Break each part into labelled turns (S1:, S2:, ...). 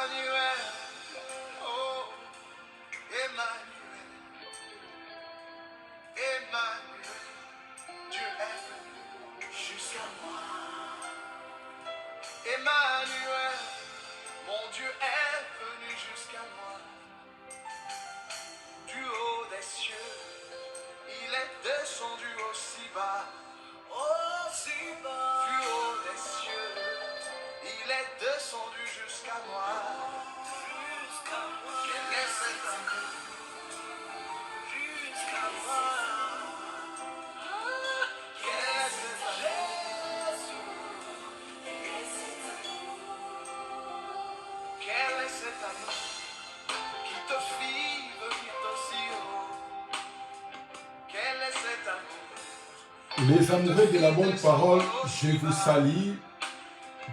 S1: Emmanuel, oh, Emmanuel, Emmanuel, Dieu est venu jusqu'à moi. Emmanuel, mon Dieu est venu jusqu'à moi. Du haut des cieux, il est descendu aussi bas. Aussi bas. Du haut des cieux, il est descendu jusqu'à moi. Jusqu'à moi. Quel est cet amour? Jusqu'à moi. Quel est cet amour? Quel est cet amour qui te fit venir aussi haut? Quel est cet amour?
S2: Les amoureux de la bonne parole, je vous salue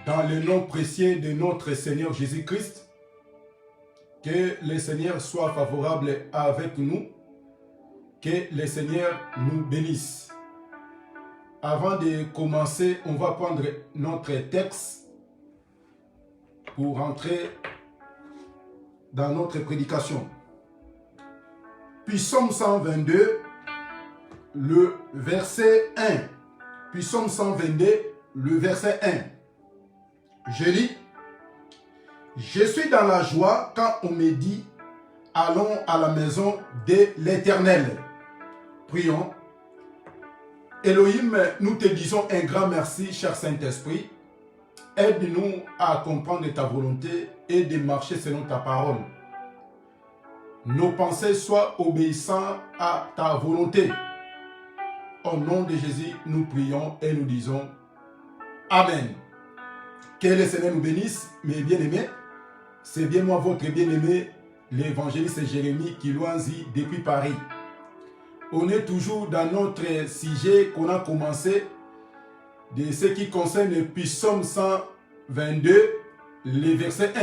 S2: dans le nom précieux de notre Seigneur Jésus-Christ. Que le Seigneur soit favorable avec nous. Que le Seigneur nous bénisse. Avant de commencer, on va prendre notre texte pour entrer dans notre prédication. Puis Psaume 122, le verset 1. Puis Psaume 122, le verset 1. Je lis. Je suis dans la joie quand on me dit, allons à la maison de l'Éternel. Prions. Elohim, nous te disons un grand merci, cher Saint-Esprit. Aide-nous à comprendre ta volonté et de marcher selon ta parole. Nos pensées soient obéissantes à ta volonté. Au nom de Jésus, nous prions et nous disons Amen. Que le Seigneur nous bénisse, mes bien-aimés. C'est bien moi, votre bien-aimé, l'évangéliste Jérémie Kilouanzi depuis Paris. On est toujours dans notre sujet qu'on a commencé de ce qui concerne le Psaume 122, le verset 1.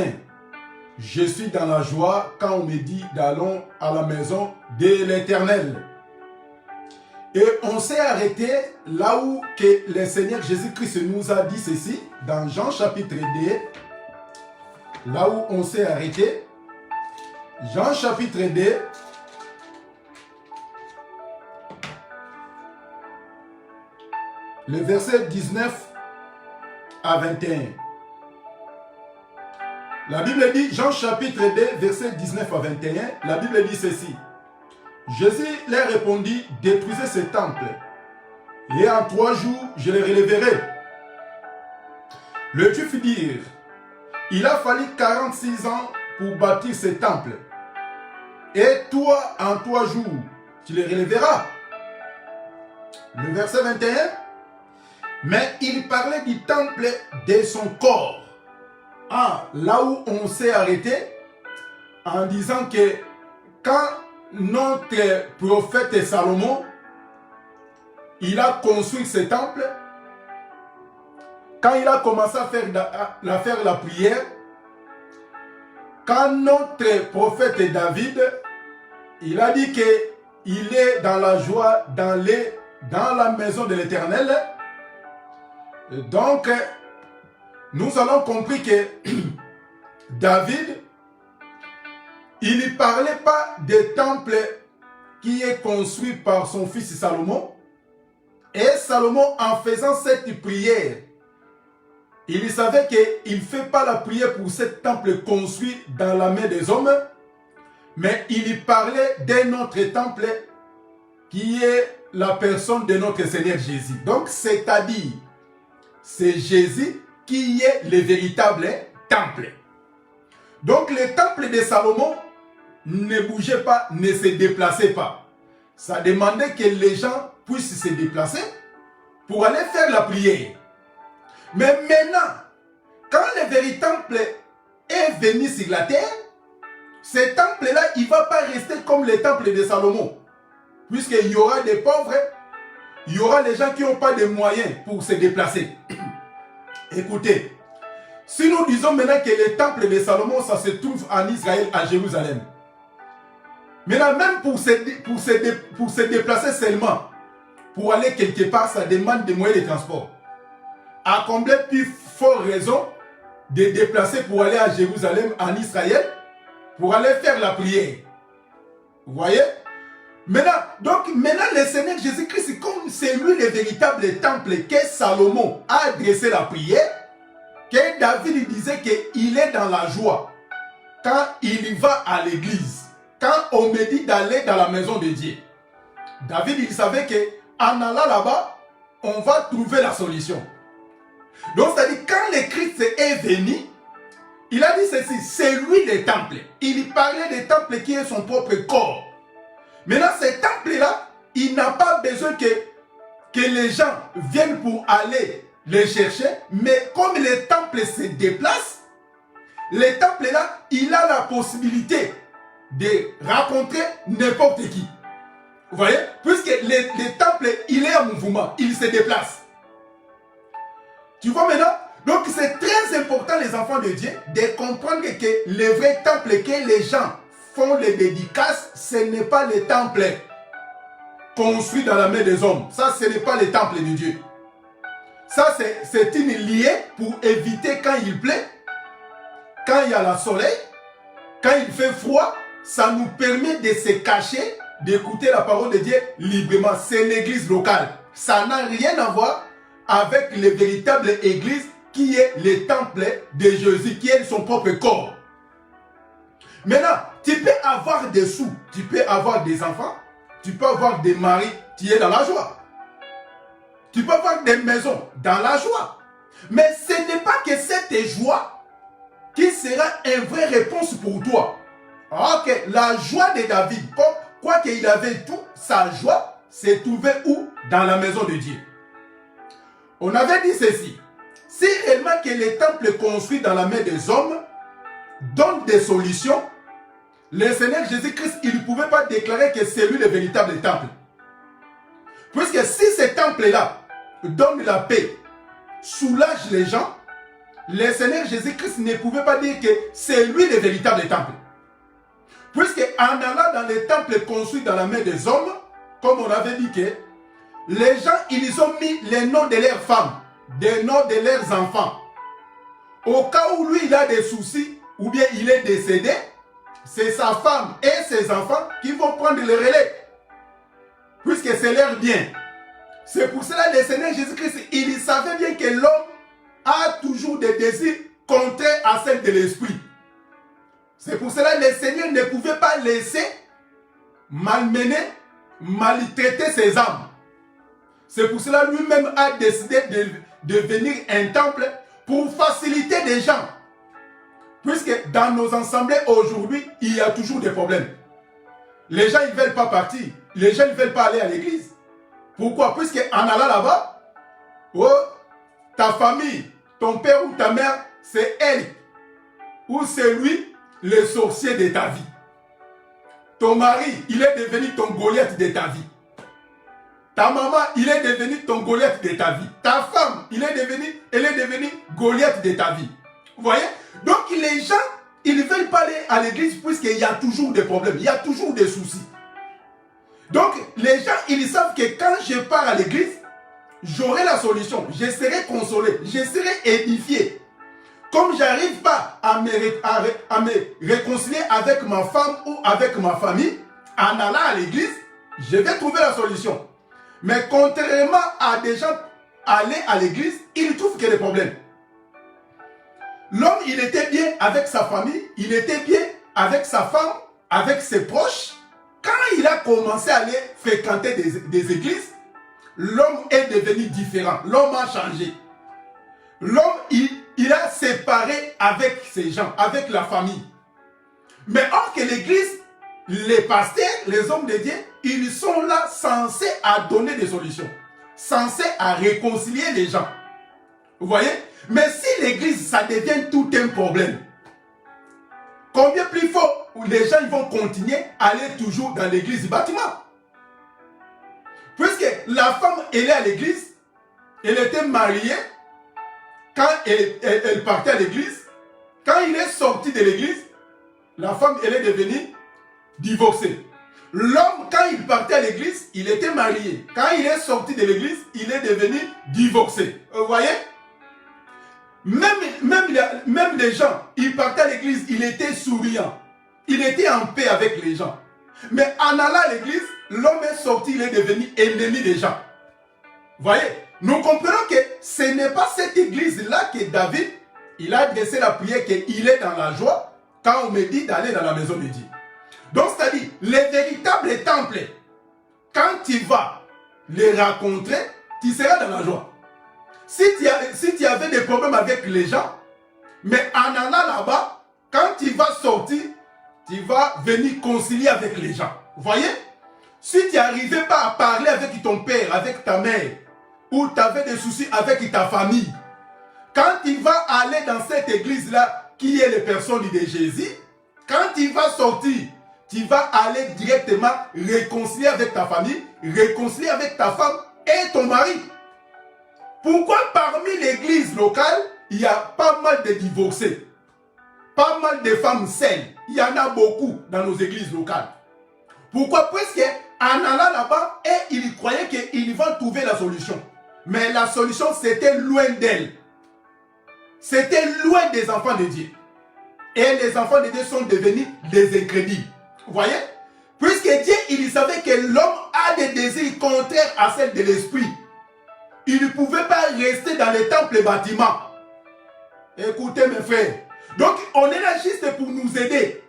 S2: Je suis dans la joie quand on me dit d'allons à la maison de l'Éternel. Et on s'est arrêté là où que le Seigneur Jésus-Christ nous a dit ceci, dans Jean chapitre 2, là où on s'est arrêté, Jean chapitre 2, le verset 19 à 21. La Bible dit, Jean chapitre 2, verset 19 à 21, la Bible dit ceci. Jésus leur répondit, détruisez ce temple, et en 3 jours, je le relèverai. Le Juif dit, il a fallu 46 ans pour bâtir ce temple, et toi, en 3 jours, tu le relèveras. Le verset 21, mais il parlait du temple de son corps. Ah, là où on s'est arrêté, en disant que quand notre prophète Salomon, il a construit ce temple, quand il a commencé à faire la prière, quand notre prophète David, il a dit qu'il est dans la joie dans la maison de l'Éternel. Donc, nous avons compris que David, il ne parlait pas des temples qui est construit par son fils Salomon. Et Salomon, en faisant cette prière, il savait qu'il ne fait pas la prière pour ce temple construit dans la main des hommes, mais il parlait d'un autre temple qui est la personne de notre Seigneur Jésus. Donc, c'est-à-dire, c'est Jésus qui est le véritable temple. Donc, le temple de Salomon ne bougeait pas, ne se déplaçait pas. Ça demandait que les gens puissent se déplacer pour aller faire la prière. Mais maintenant, quand le véritable temple est venu sur la terre, ce temple-là, il ne va pas rester comme le temple de Salomon. Puisqu'il y aura des pauvres, il y aura des gens qui n'ont pas de moyens pour se déplacer. Écoutez, si nous disons maintenant que le temple de Salomon, ça se trouve en Israël, à Jérusalem. Maintenant, même pour se déplacer seulement, pour aller quelque part, ça demande des moyens de transport. À combien plus forte raison de déplacer pour aller à Jérusalem, en Israël, pour aller faire la prière. Vous voyez? Maintenant, le Seigneur Jésus-Christ, comme c'est lui le véritable temple que Salomon a adressé la prière, que David il disait qu'il est dans la joie quand il va à l'église, quand on me dit d'aller dans la maison de Dieu. David il savait qu'en allant là-bas, on va trouver la solution. Donc c'est-à-dire quand le Christ est venu, il a dit ceci, c'est lui le temple. Il parlait des temples qui est son propre corps. Maintenant, ce temple-là, il n'a pas besoin que les gens viennent pour aller les chercher, mais comme le temple se déplace, le temple-là, il a la possibilité de rencontrer n'importe qui. Vous voyez? Puisque le temple, il est en mouvement, il se déplace. Tu vois maintenant? Donc c'est très important, les enfants de Dieu, de comprendre que le vrai temple que les gens font les dédicaces, ce n'est pas le temple construit dans la main des hommes. Ça, ce n'est pas le temple de Dieu. Ça, c'est une liée pour éviter quand il plaît, quand il y a le soleil, quand il fait froid, ça nous permet de se cacher, d'écouter la parole de Dieu librement. C'est l'église locale. Ça n'a rien à voir avec les véritables églises qui est le temple de Jésus, qui est son propre corps. Maintenant, tu peux avoir des sous, tu peux avoir des enfants, tu peux avoir des maris, tu es dans la joie. Tu peux avoir des maisons dans la joie. Mais ce n'est pas que cette joie qui sera une vraie réponse pour toi. Ok, la joie de David, quoi qu'il avait tout, sa joie s'est trouvée où? Dans la maison de Dieu. On avait dit ceci. Si réellement que les temples construits dans la main des hommes donnent des solutions, le Seigneur Jésus-Christ, il ne pouvait pas déclarer que c'est lui le véritable temple. Puisque si ce temple-là donne la paix, soulage les gens, le Seigneur Jésus-Christ ne pouvait pas dire que c'est lui le véritable temple. Puisque en allant dans les temples construits dans la main des hommes, comme on avait dit que les gens, ils ont mis les noms de leurs femmes, des noms de leurs enfants. Au cas où lui, il a des soucis, ou bien il est décédé, c'est sa femme et ses enfants qui vont prendre le relais. Puisque c'est leur bien. C'est pour cela que le Seigneur Jésus-Christ, il savait bien que l'homme a toujours des désirs contraires à celles de l'esprit. C'est pour cela que le Seigneur ne pouvait pas laisser malmener, maltraiter ses âmes. C'est pour cela que lui-même a décidé de devenir un temple pour faciliter les gens. Puisque dans nos assemblées aujourd'hui, il y a toujours des problèmes. Les gens ne veulent pas partir. Les gens ne veulent pas aller à l'église. Pourquoi? Puisque en allant là-bas, oh, ta famille, ton père ou ta mère, c'est elle ou c'est lui le sorcier de ta vie. Ton mari, il est devenu ton Goliath de ta vie. Ta maman, il est devenu ton Goliath de ta vie. Ta femme, elle est devenue Goliath de ta vie. Vous voyez? Donc les gens, ils ne veulent pas aller à l'église puisqu'il y a toujours des problèmes, il y a toujours des soucis. Donc les gens, ils savent que quand je pars à l'église, j'aurai la solution, je serai consolé, je serai édifié. Comme je n'arrive pas à me réconcilier avec ma femme ou avec ma famille, en allant à l'église, je vais trouver la solution. Mais contrairement à des gens aller à l'église, ils trouvent qu'il y a des problèmes. L'homme, il était bien avec sa famille, il était bien avec sa femme, avec ses proches. Quand il a commencé à aller fréquenter des églises, l'homme est devenu différent. L'homme a changé. L'homme, il a séparé avec ses gens, avec la famille. Mais or que l'église, les pasteurs, les hommes de Dieu, ils sont là censés à donner des solutions, censés à réconcilier les gens. Vous voyez? Mais si l'église, ça devient tout un problème, combien plus fort les gens vont continuer à aller toujours dans l'église du bâtiment? Puisque la femme, elle est à l'église, elle était mariée, quand elle partait à l'église, quand il est sorti de l'église, la femme, elle est devenue divorcée. L'homme, quand il partait à l'église, il était marié. Quand il est sorti de l'église, il est devenu divorcé. Vous voyez? Même les gens, ils partaient à l'église, il était souriant. Il était en paix avec les gens. Mais en allant à l'église, l'homme est sorti, il est devenu ennemi des gens. Voyez, nous comprenons que ce n'est pas cette église-là que David, il a adressé la prière qu'il est dans la joie quand on me dit d'aller dans la maison de Dieu. Donc, c'est-à-dire, les véritables temples, quand tu vas les rencontrer, tu seras dans la joie. Si tu avais des problèmes avec les gens, mais en allant là-bas, quand tu vas sortir, tu vas venir concilier avec les gens. Vous voyez? Si tu n'arrivais pas à parler avec ton père, avec ta mère, ou tu avais des soucis avec ta famille, quand tu vas aller dans cette église-là, qui est les personnes de Jésus, quand tu vas sortir, tu vas aller directement réconcilier avec ta famille, réconcilier avec ta femme et ton mari. Pourquoi parmi l'église locale, il y a pas mal de divorcés, pas mal de femmes seules? Il y en a beaucoup dans nos églises locales. Pourquoi? Parce qu'en allant là-bas, ils croyaient qu'ils vont trouver la solution. Mais la solution, c'était loin d'elle. C'était loin des enfants de Dieu. Et les enfants de Dieu sont devenus des incrédules. Vous voyez? Puisque Dieu, il savait que l'homme a des désirs contraires à celles de l'esprit. Il ne pouvait pas rester dans les temples et bâtiments. Écoutez mes frères. Donc, on est là juste pour nous aider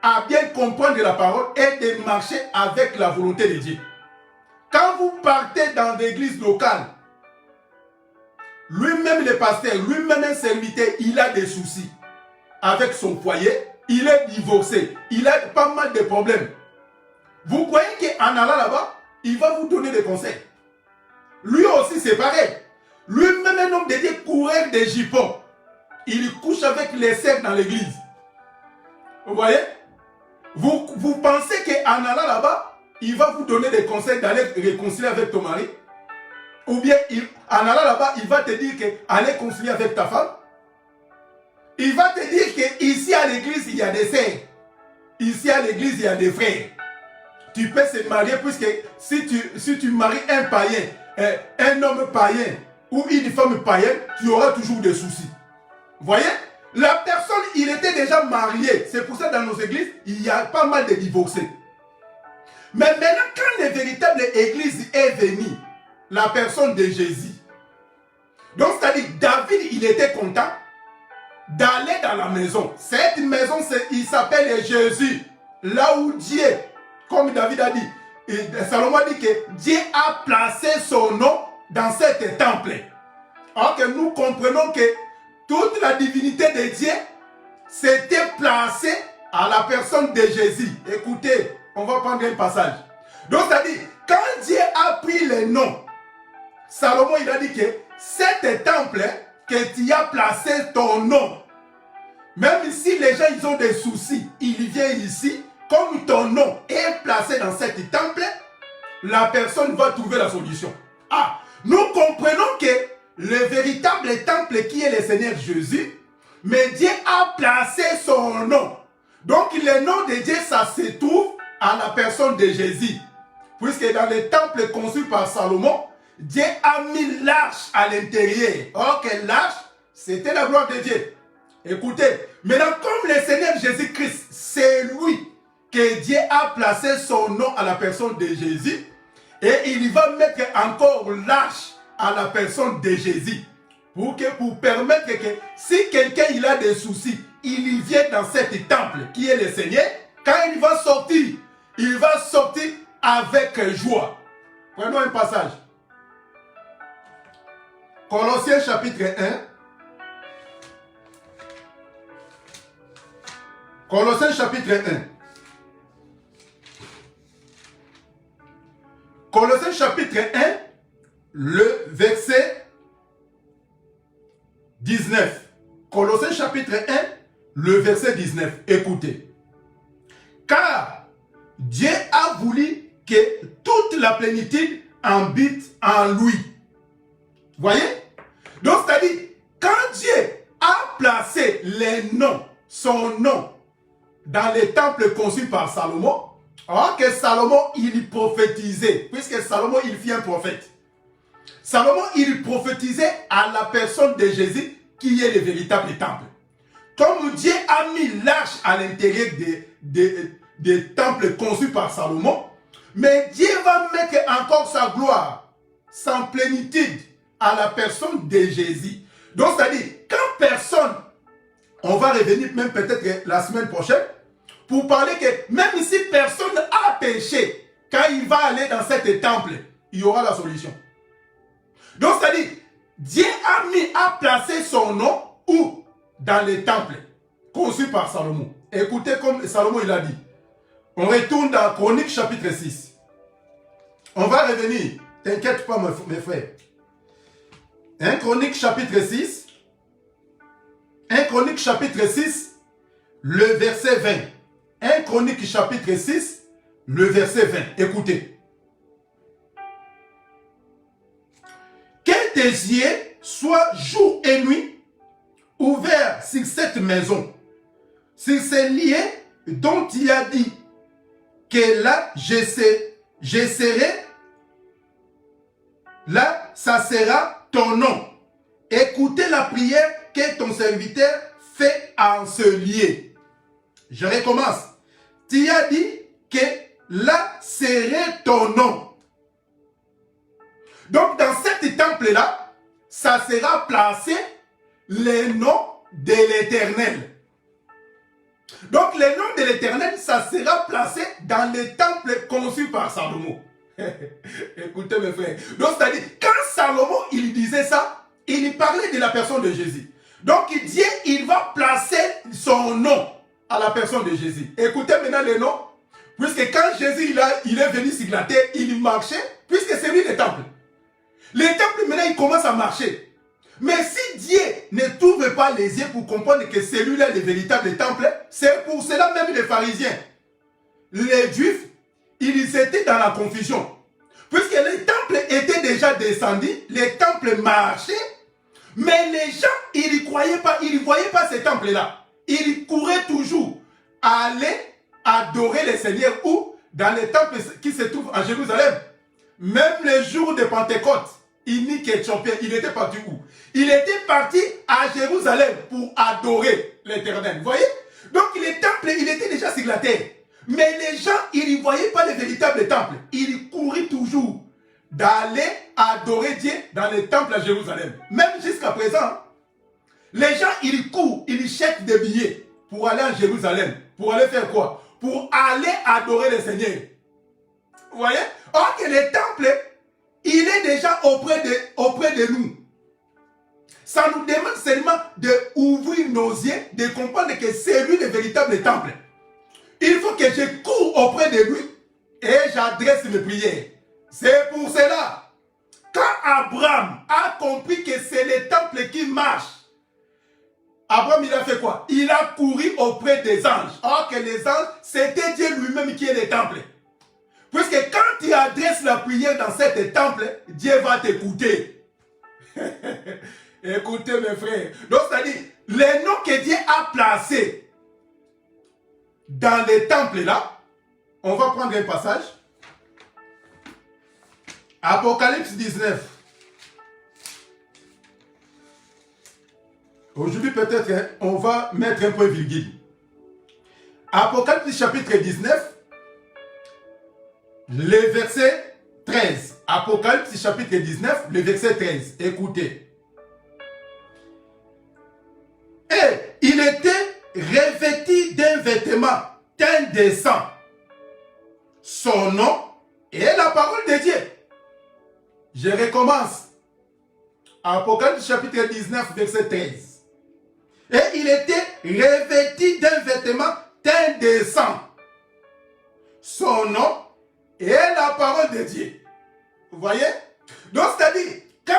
S2: à bien comprendre la parole et de marcher avec la volonté de Dieu. Quand vous partez dans l'église locale, lui-même le pasteur, lui-même un serviteur, il a des soucis avec son foyer, il est divorcé, il a pas mal de problèmes. Vous croyez qu'en allant là-bas, il va vous donner des conseils? Lui aussi c'est pareil. Lui-même un homme de Dieu coureur des jupons. Il couche avec les sœurs dans l'église. Vous voyez? Vous pensez qu'en allant là-bas, il va vous donner des conseils d'aller réconcilier avec ton mari? Ou bien en allant là-bas, il va te dire qu'aller concilier avec ta femme? Il va te dire qu'ici à l'église, il y a des sœurs. Ici à l'église, il y a des frères. Tu peux se marier puisque si tu maries un païen, un homme païen ou une femme païenne, tu auras toujours des soucis. Vous voyez? La personne, il était déjà marié. C'est pour ça que dans nos églises, il y a pas mal de divorcés. Mais maintenant, quand la véritable église est venue, la personne de Jésus. Donc, c'est-à-dire, David, il était content d'aller dans la maison. Cette maison, il s'appelle Jésus. Là où Dieu, comme David a dit, et Salomon a dit que Dieu a placé son nom dans cet temple. Alors que nous comprenons que toute la divinité de Dieu s'était placée à la personne de Jésus. Écoutez, on va prendre un passage. Donc, c'est-à-dire, quand Dieu a pris le nom, Salomon, il a dit que cet temple que tu as placé ton nom, même si les gens ils ont des soucis, ils viennent ici, comme ton nom est placé dans cet temple, la personne va trouver la solution. Ah, nous comprenons que le véritable temple qui est le Seigneur Jésus, mais Dieu a placé son nom. Donc le nom de Dieu, ça se trouve à la personne de Jésus. Puisque dans le temple conçu par Salomon, Dieu a mis l'arche à l'intérieur. Or que l'arche, c'était la gloire de Dieu. Écoutez, maintenant comme le Seigneur Jésus-Christ, c'est lui que Dieu a placé son nom à la personne de Jésus, et il va mettre encore l'arche à la personne de Jésus. Pour permettre que si quelqu'un il a des soucis, il vient dans cet temple qui est le Seigneur, quand il va sortir avec joie. Prenons un passage. Colossiens chapitre 1. Colossiens chapitre 1. Colossiens chapitre 1, le verset 19. Colossiens chapitre 1, le verset 19. Écoutez. Car Dieu a voulu que toute la plénitude habite en lui. Voyez? Donc, c'est-à-dire, quand Dieu a placé son nom, dans les temples conçus par Salomon, alors que Salomon, il prophétisait, puisque Salomon, il fit un prophète. Salomon, il prophétisait à la personne de Jésus qui est le véritable temple. Comme Dieu a mis l'arche à l'intérieur des temples conçus par Salomon, mais Dieu va mettre encore sa gloire, sa plénitude à la personne de Jésus. Donc, c'est-à-dire, quand personne, on va revenir même peut-être la semaine prochaine, pour parler que même si personne a péché, quand il va aller dans cet temple, il y aura la solution. Donc, c'est-à-dire, Dieu a placé son nom où? Dans les temples conçus par Salomon. Écoutez comme Salomon il a dit. On retourne dans Chronique chapitre 6. On va revenir. T'inquiète pas mes frères. 1 Chronique chapitre 6. 1 Chronique chapitre 6, le verset 20. 1 Chronique chapitre 6, le verset 20. Écoutez. Que tes yeux soient jour et nuit ouverts sur cette maison, sur ces lieux dont il a dit que là je serai, là ça sera ton nom. Écoutez la prière que ton serviteur fait en ce lieu. Je recommence. Tu as dit que là serait ton nom. Donc dans cet temple-là, ça sera placé le nom de l'Éternel. Donc le nom de l'Éternel, ça sera placé dans le temple conçu par Salomon. Écoutez mes frères. Donc c'est-à-dire, quand Salomon il disait ça, il parlait de la personne de Jésus. Donc Dieu, il va placer son nom à la personne de Jésus. Écoutez maintenant le nom. Puisque quand Jésus il est venu sur la terre, il marchait, puisque c'est lui le temple. Le temple maintenant il commence à marcher. Mais si Dieu ne trouve pas les yeux pour comprendre que celui-là est le véritable temple, c'est pour cela même les pharisiens, les juifs, ils étaient dans la confusion. Puisque le temple était déjà descendu, le temple marchait, mais les gens, ils ne croyaient pas, ils ne voyaient pas ce temple-là. Ils couraient toujours à aller adorer le Seigneur où? Dans les temples qui se trouvent à Jérusalem. Même les jours de Pentecôte, Inique et Éthiopien, il était parti où? Il était parti à Jérusalem pour adorer l'Éternel. Vous voyez? Donc le temple, il était déjà sur la terre. Mais les gens, ils ne voyaient pas le véritable temple. Ils couraient toujours d'aller adorer Dieu dans le temple à Jérusalem. Même jusqu'à présent, les gens, ils courent, ils cherchent des billets pour aller à Jérusalem. Pour aller faire quoi? Pour aller adorer le Seigneur. Vous voyez? Or que le temple, il est déjà auprès de nous. Ça nous demande seulement d'ouvrir nos yeux, de comprendre que c'est lui le véritable temple. Il faut que je cours auprès de lui et j'adresse mes prières. C'est pour cela, quand Abraham a compris que c'est le temple qui marche, Abraham il a fait quoi? Il a couru auprès des anges. Or que les anges, c'était Dieu lui-même qui est le temple. Puisque quand tu adresses la prière dans cet temple, Dieu va t'écouter. Écoutez mes frères. Donc c'est-à-dire, les noms que Dieu a placés dans les temples là, on va prendre un passage. Apocalypse 19. Aujourd'hui peut-être on va mettre un point virgule. Apocalypse chapitre 19. Le verset 13. Apocalypse chapitre 19, le verset 13. Écoutez. Et il était revêtu d'un vêtement teint de sang. Son nom est la parole de Dieu. Je recommence. Apocalypse chapitre 19, verset 13. Et il était revêtu d'un vêtement teint de sang. Son nom et la parole de Dieu. Vous voyez? Donc, c'est-à-dire, quand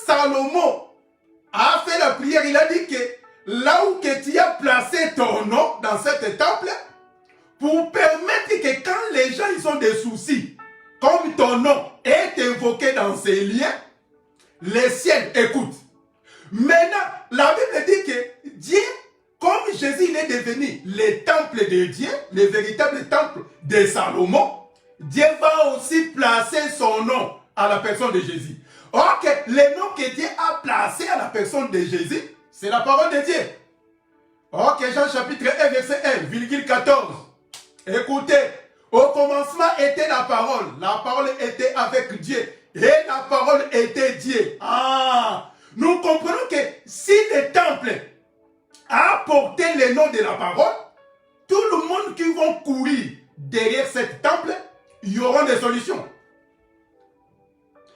S2: Salomon a fait la prière, il a dit que là où que tu as placé ton nom dans cet temple, pour permettre que quand les gens ils ont des soucis, comme ton nom est évoqué dans ces liens, les ciels écoutent. Maintenant, la Bible dit que Dieu, comme Jésus il est devenu le temple de Dieu, le véritable temple de Salomon, Dieu va aussi placer son nom à la personne de Jésus. Ok, les noms que Dieu a placés à la personne de Jésus, c'est la parole de Dieu. Ok, Jean chapitre 1, verset 1, virgule 14. Écoutez, au commencement était la parole était avec Dieu, et la parole était Dieu. Ah, nous comprenons que si le temple a porté le nom de la parole, tout le monde qui va courir derrière ce temple, il y aura des solutions.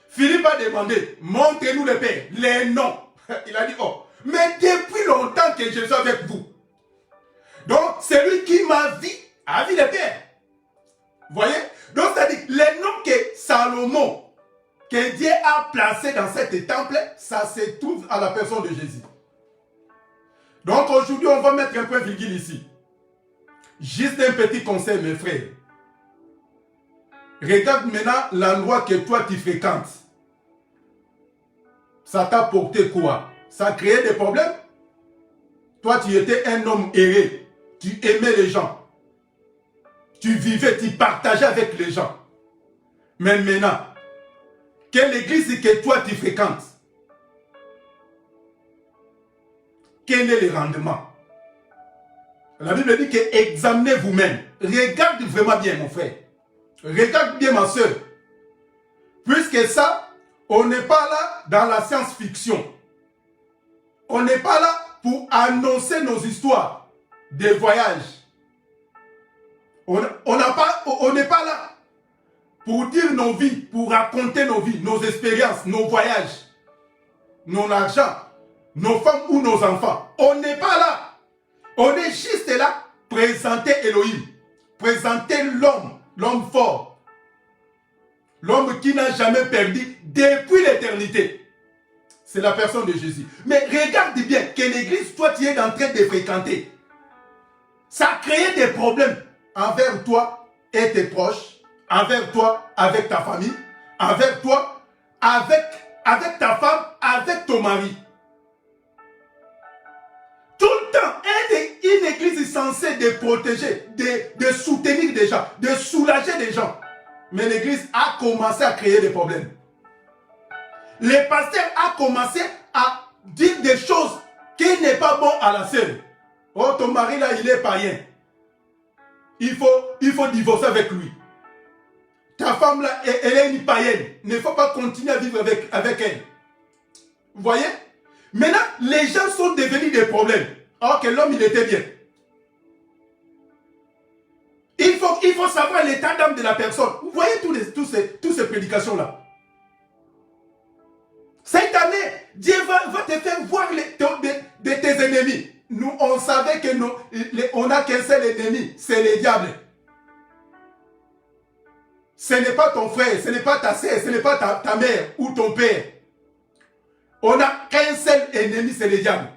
S2: Philippe a demandé, montrez-nous le Père, les noms. Il a dit, oh, mais depuis longtemps que je suis avec vous. Donc, celui qui m'a vu, a vu le Père. Vous voyez? Donc, c'est-à-dire, les noms que Salomon, que Dieu a placés dans cet temple, ça se trouve à la personne de Jésus. Donc, aujourd'hui, on va mettre un point virgule ici. Juste un petit conseil, mes frères. Regarde maintenant l'endroit que toi, tu fréquentes. Ça t'a porté quoi? Ça a créé des problèmes? Toi, tu étais un homme erré. Tu aimais les gens. Tu vivais, tu partageais avec les gens. Mais maintenant, quelle église que toi, tu fréquentes? Quel est le rendement? La Bible dit que examinez vous-même. Regarde vraiment bien, mon frère. Regarde bien, ma soeur. Puisque ça, on n'est pas là dans la science-fiction. On n'est pas là pour annoncer nos histoires de voyage. On n'est pas là pour dire nos vies, pour raconter nos vies, nos expériences, nos voyages, nos argent, nos femmes ou nos enfants. On n'est pas là. On est juste là pour présenter Elohim, présenter l'homme, l'homme fort, l'homme qui n'a jamais perdu depuis l'éternité. C'est la personne de Jésus. Mais regarde bien que l'église, toi, tu es en train de fréquenter. Ça a créé des problèmes envers toi et tes proches, envers toi avec ta famille, envers toi avec ta femme, avec ton mari. Tout le temps, une église est censée de protéger, de soutenir des gens, de soulager des gens. Mais l'église a commencé à créer des problèmes. Le pasteur a commencé à dire des choses qui n'est pas bon à la sœur. Oh, ton mari là, il est païen. Il faut divorcer avec lui. Ta femme là, elle est une païenne. Il ne faut pas continuer à vivre avec elle. Vous voyez? Maintenant, les gens sont devenus des problèmes. Alors que l'homme, il était bien. Il faut savoir l'état d'âme de la personne. Vous voyez toutes ces prédications-là. Cette année, Dieu va te faire voir de tes ennemis. Nous, on savait que on n'a qu'un seul ennemi, c'est le diable. Ce n'est pas ton frère, ce n'est pas ta sœur, ce n'est pas ta mère ou ton père. On n'a qu'un seul ennemi, c'est le diable.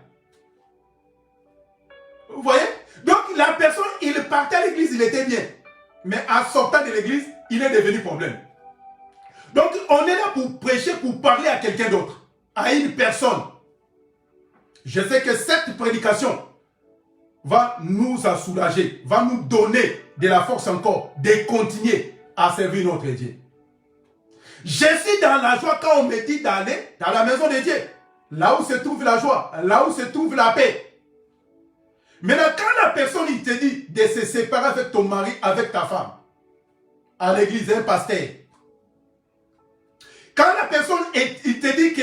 S2: Vous voyez? Donc la personne, il partait à l'église, il était bien. Mais en sortant de l'église, il est devenu problème. Donc on est là pour prêcher, pour parler à quelqu'un d'autre, à une personne. Je sais que cette prédication va nous soulager, va nous donner de la force encore de continuer à servir notre Dieu. Je suis dans la joie quand on me dit d'aller dans la maison de Dieu. Là où se trouve la joie, là où se trouve la paix. Maintenant, quand la personne il te dit de se séparer avec ton mari, avec ta femme, à l'église, un pasteur. Quand la personne il te dit que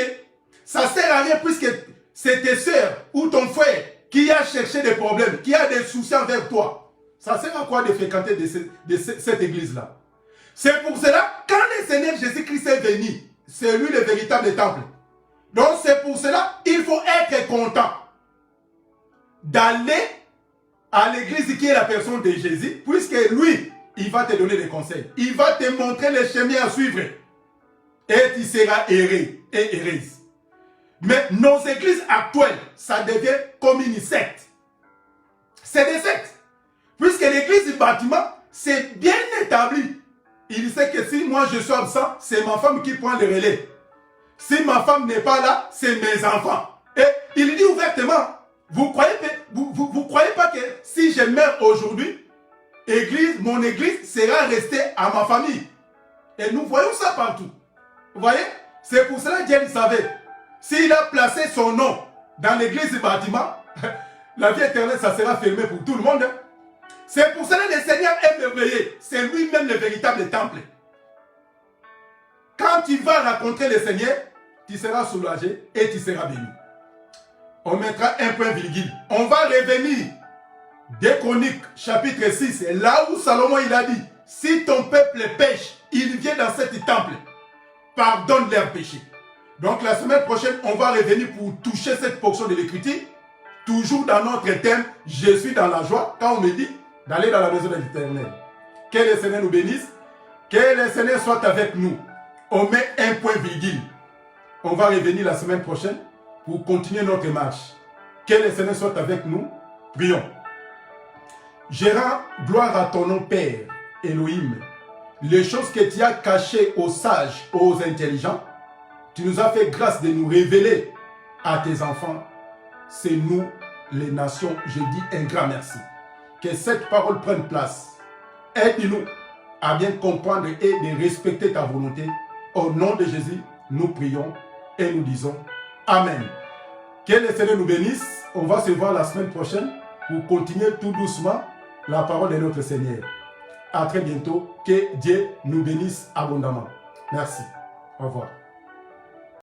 S2: ça ne sert à rien puisque c'est tes soeurs ou ton frère qui a cherché des problèmes, qui a des soucis envers toi, ça sert à quoi de fréquenter cette église-là? C'est pour cela, quand le Seigneur Jésus-Christ est venu, c'est lui le véritable temple. Donc c'est pour cela, il faut être content d'aller à l'église qui est la personne de Jésus, puisque lui, il va te donner des conseils. Il va te montrer les chemins à suivre. Et tu seras erré et hérése. Mais nos églises actuelles, ça devient comme une secte. C'est des sectes. Puisque l'église du bâtiment, c'est bien établi. Il sait que si moi je suis absent, c'est ma femme qui prend le relais. Si ma femme n'est pas là, c'est mes enfants. Et il dit ouvertement, vous croyez pas que si je meurs aujourd'hui, mon église sera restée à ma famille. Et nous voyons ça partout. Vous voyez? C'est pour cela que Dieu le savait. S'il a placé son nom dans l'église du bâtiment, la vie éternelle, ça sera fermé pour tout le monde. C'est pour cela que le Seigneur est merveilleux. C'est lui-même le véritable temple. Quand tu vas rencontrer le Seigneur, tu seras soulagé et tu seras béni. On mettra un point virgule. On va revenir des Chroniques, chapitre 6, là où Salomon il a dit, si ton peuple pêche, il vient dans cet temple, pardonne leurs péchés. Donc la semaine prochaine, on va revenir pour toucher cette portion de l'écriture, toujours dans notre thème, je suis dans la joie, quand on me dit d'aller dans la maison de l'Éternel. Que le Seigneur nous bénisse, que le Seigneur soit avec nous. On met un point virgule. On va revenir la semaine prochaine pour continuer notre marche. Que le Seigneur soit avec nous. Prions. Je rends gloire à ton nom, Père, Elohim. Les choses que tu as cachées aux sages, aux intelligents, tu nous as fait grâce de nous révéler à tes enfants. C'est nous, les nations, je dis un grand merci. Que cette parole prenne place. Aide-nous à bien comprendre et de respecter ta volonté. Au nom de Jésus, nous prions et nous disons Amen. Que le Seigneur nous bénisse. On va se voir la semaine prochaine pour continuer tout doucement la parole de notre Seigneur. À très bientôt. Que Dieu nous bénisse abondamment. Merci. Au revoir.